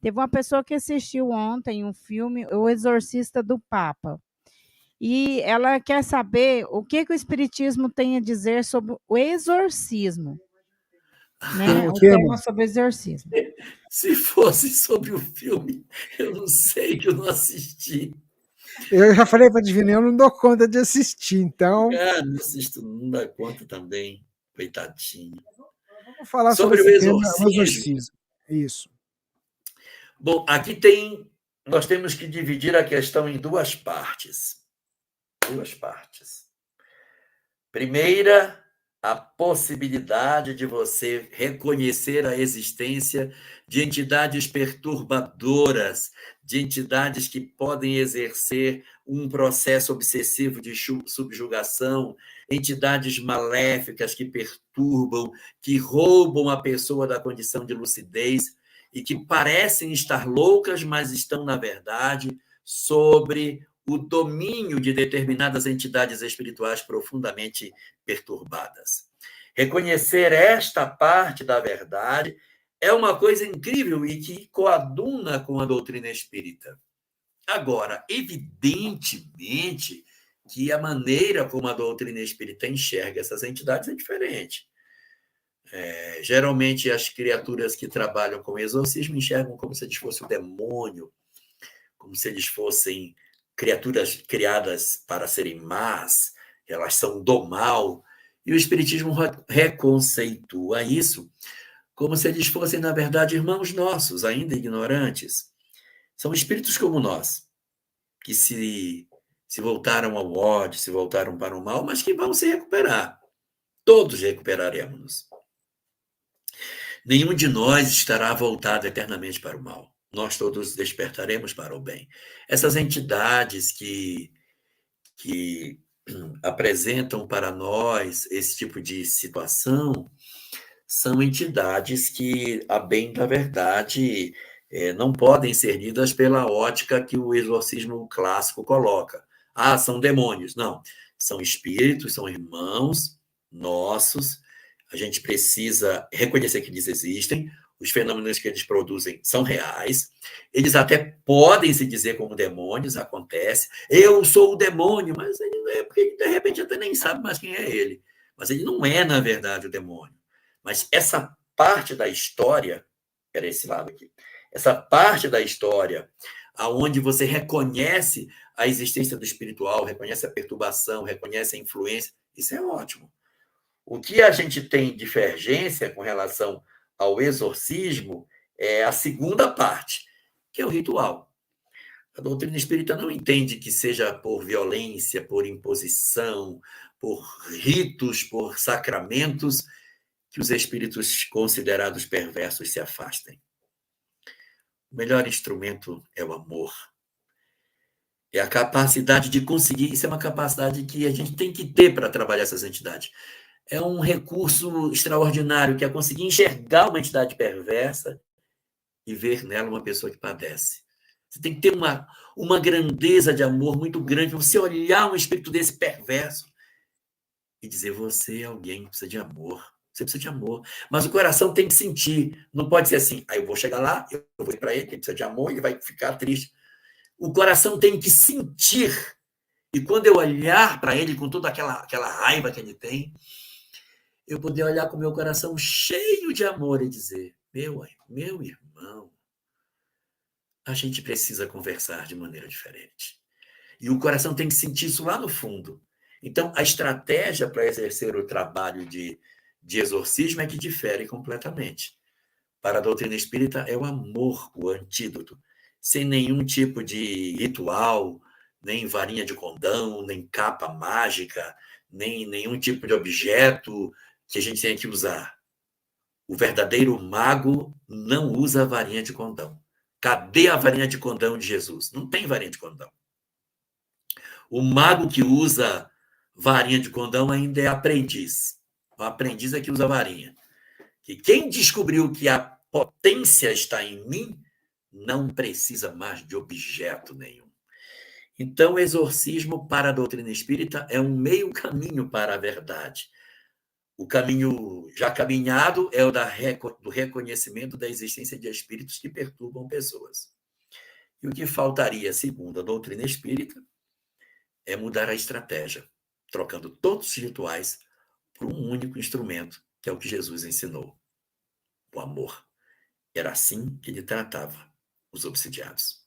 Teve uma pessoa que assistiu ontem um filme, O Exorcista do Papa. E ela quer saber o que o espiritismo tem a dizer sobre o exorcismo, né? O O tema. tema sobre o exorcismo. Se fosse sobre o filme, eu não sei, que eu não assisti. Eu já falei para a Divina, eu não dou conta de assistir, então Não assisto, não dá conta também, coitadinho. vamos falar sobre Sobre o esse tema, o exorcismo. exorcismo. Isso. Bom, nós temos que dividir a questão em duas partes. Duas partes. Primeira, a possibilidade de você reconhecer a existência de entidades perturbadoras, de entidades que podem exercer um processo obsessivo de subjugação, entidades maléficas que perturbam, que roubam a pessoa da condição de lucidez e que parecem estar loucas, mas estão, na verdade, sobre o domínio de determinadas entidades espirituais profundamente perturbadas. Reconhecer esta parte da verdade é uma coisa incrível e que coaduna com a doutrina espírita. Agora, evidentemente que a maneira como a doutrina espírita enxerga essas entidades é diferente. Geralmente, as criaturas que trabalham com exorcismo enxergam como se eles fossem o demônio, como se eles fossem criaturas criadas para serem más, elas são do mal. E o Espiritismo reconceitua isso como se eles fossem, na verdade, irmãos nossos, ainda ignorantes. São espíritos como nós, que se voltaram ao ódio, se voltaram para o mal, mas que vão se recuperar. Todos recuperaremos-nos. Nenhum de nós estará voltado eternamente para o mal. Nós todos despertaremos para o bem. Essas entidades que apresentam para nós esse tipo de situação são entidades que, a bem da verdade, não podem ser lidas pela ótica que o exorcismo clássico coloca. São demônios. Não. São espíritos, são irmãos nossos. A gente precisa reconhecer que eles existem. Os fenômenos que eles produzem são reais. Eles até podem se dizer como demônios, acontece. Eu sou o demônio, mas ele não é, porque de repente até nem sabe mais quem é ele. Mas ele não é, na verdade, o demônio. Mas essa parte da história, era esse lado aqui, essa parte da história aonde você reconhece a existência do espiritual, reconhece a perturbação, reconhece a influência, isso é ótimo. O que a gente tem divergência com relação ao exorcismo é a segunda parte, que é o ritual. A doutrina espírita não entende que seja por violência, por imposição, por ritos, por sacramentos, que os espíritos considerados perversos se afastem. O melhor instrumento é o amor. É a capacidade de conseguir, isso é uma capacidade que a gente tem que ter para trabalhar essas entidades. É um recurso extraordinário, que é conseguir enxergar uma entidade perversa e ver nela uma pessoa que padece. Você tem que ter uma grandeza de amor muito grande, você olhar um espírito desse perverso e dizer, você é alguém que precisa de amor. Você precisa de amor. Mas o coração tem que sentir. Não pode ser assim, eu vou chegar lá, eu vou ir para ele, ele precisa de amor, ele vai ficar triste. O coração tem que sentir. E quando eu olhar para ele com toda aquela raiva que ele tem, eu poder olhar com o meu coração cheio de amor e dizer, meu irmão, a gente precisa conversar de maneira diferente. E o coração tem que sentir isso lá no fundo. Então, a estratégia para exercer o trabalho de exorcismo é que difere completamente. Para a doutrina espírita, é o amor o antídoto, sem nenhum tipo de ritual, nem varinha de condão, nem capa mágica, nem nenhum tipo de objeto que a gente tenha que usar. O verdadeiro mago não usa varinha de condão. Cadê a varinha de condão de Jesus? Não tem varinha de condão. O mago que usa varinha de condão ainda é aprendiz. O aprendiz é que usa varinha. Que quem descobriu que a potência está em mim não precisa mais de objeto nenhum. Então, o exorcismo para a doutrina espírita é um meio caminho para a verdade. O caminho já caminhado é o do reconhecimento da existência de espíritos que perturbam pessoas. E o que faltaria, segundo a doutrina espírita, é mudar a estratégia, trocando todos os rituais por um único instrumento, que é o que Jesus ensinou: o amor. Era assim que ele tratava os obsidiados.